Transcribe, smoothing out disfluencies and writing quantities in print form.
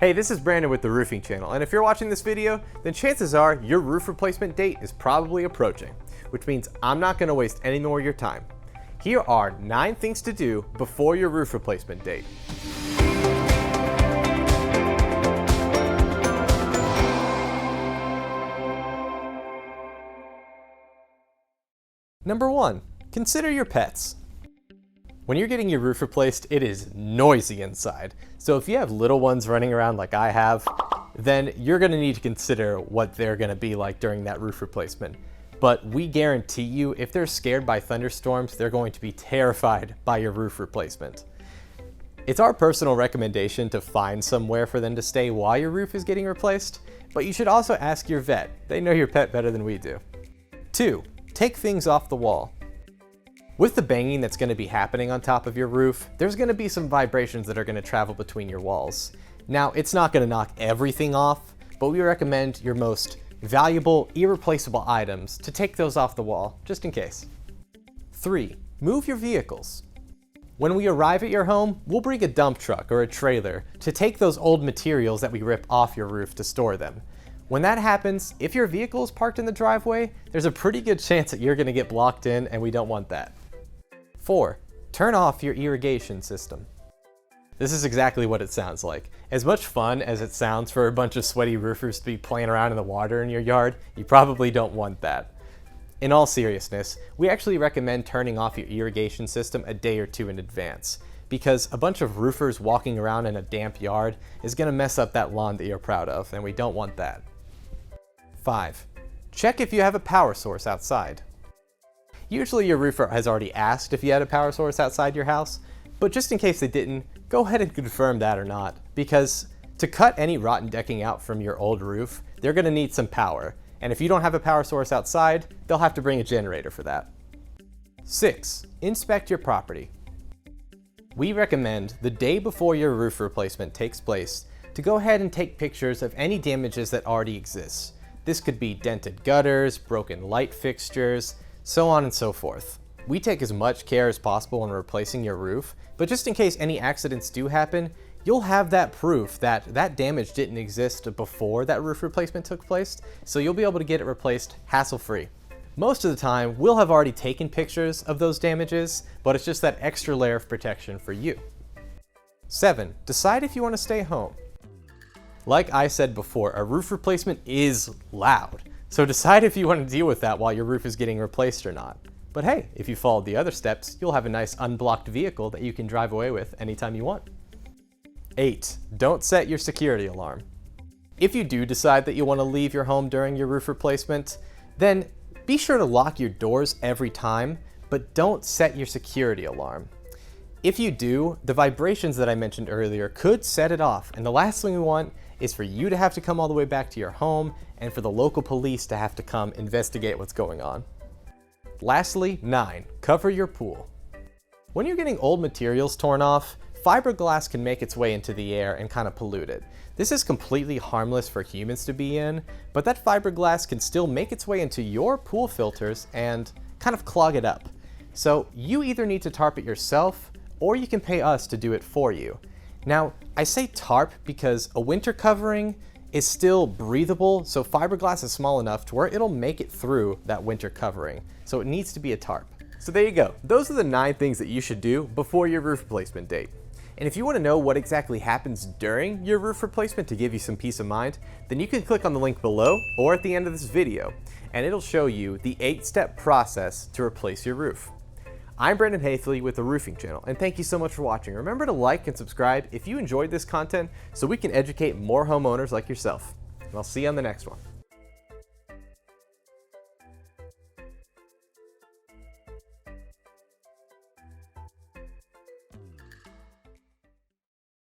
Hey, this is Brandon with the Roofing Channel, and if you're watching this video, then chances are your roof replacement date is probably approaching, which means I'm not going to waste any more of your time. Here are 9 things to do before your roof replacement date. Number 1, consider your pets. When you're getting your roof replaced, it is noisy inside. So if you have little ones running around like I have, then you're gonna need to consider what they're gonna be like during that roof replacement. But we guarantee you, if they're scared by thunderstorms, they're going to be terrified by your roof replacement. It's our personal recommendation to find somewhere for them to stay while your roof is getting replaced, but you should also ask your vet. They know your pet better than we do. 2, take things off the wall. With the banging that's going to be happening on top of your roof, there's going to be some vibrations that are going to travel between your walls. Now, it's not going to knock everything off, but we recommend your most valuable, irreplaceable items to take those off the wall, just in case. 3, move your vehicles. When we arrive at your home, we'll bring a dump truck or a trailer to take those old materials that we rip off your roof to store them. When that happens, if your vehicle is parked in the driveway, there's a pretty good chance that you're going to get blocked in, and we don't want that. 4, turn off your irrigation system. This is exactly what it sounds like. As much fun as it sounds for a bunch of sweaty roofers to be playing around in the water in your yard, you probably don't want that. In all seriousness, we actually recommend turning off your irrigation system a day or 2 in advance, because a bunch of roofers walking around in a damp yard is going to mess up that lawn that you're proud of, and we don't want that. 5, check if you have a power source outside. Usually your roofer has already asked if you had a power source outside your house, but just in case they didn't, go ahead and confirm that or not, because to cut any rotten decking out from your old roof, they're going to need some power, and if you don't have a power source outside, they'll have to bring a generator for that. 6, inspect your property. We recommend the day before your roof replacement takes place to go ahead and take pictures of any damages that already exist. This could be dented gutters, broken light fixtures, so on and so forth. We take as much care as possible when replacing your roof, but just in case any accidents do happen, you'll have that proof that that damage didn't exist before that roof replacement took place, so you'll be able to get it replaced hassle-free. Most of the time, we'll have already taken pictures of those damages, but it's just that extra layer of protection for you. 7, decide if you want to stay home. Like I said before, a roof replacement is loud. So decide if you want to deal with that while your roof is getting replaced or not. But hey, if you follow the other steps, you'll have a nice unblocked vehicle that you can drive away with anytime you want. 8, don't set your security alarm. If you do decide that you want to leave your home during your roof replacement, then be sure to lock your doors every time, but don't set your security alarm. If you do, the vibrations that I mentioned earlier could set it off, and the last thing we want is for you to have to come all the way back to your home and for the local police to have to come investigate what's going on. Lastly, 9, cover your pool. When you're getting old materials torn off, fiberglass can make its way into the air and kind of pollute it. This is completely harmless for humans to be in, but that fiberglass can still make its way into your pool filters and kind of clog it up. So you either need to tarp it yourself, or you can pay us to do it for you. Now, I say tarp because a winter covering is still breathable, so fiberglass is small enough to where it'll make it through that winter covering. So it needs to be a tarp. So there you go. Those are the 9 things that you should do before your roof replacement date. And if you want to know what exactly happens during your roof replacement to give you some peace of mind, then you can click on the link below or at the end of this video, and it'll show you the 8-step process to replace your roof. I'm Brandon Haithley with the Roofing Channel, and thank you so much for watching. Remember to like and subscribe if you enjoyed this content so we can educate more homeowners like yourself. And I'll see you on the next one.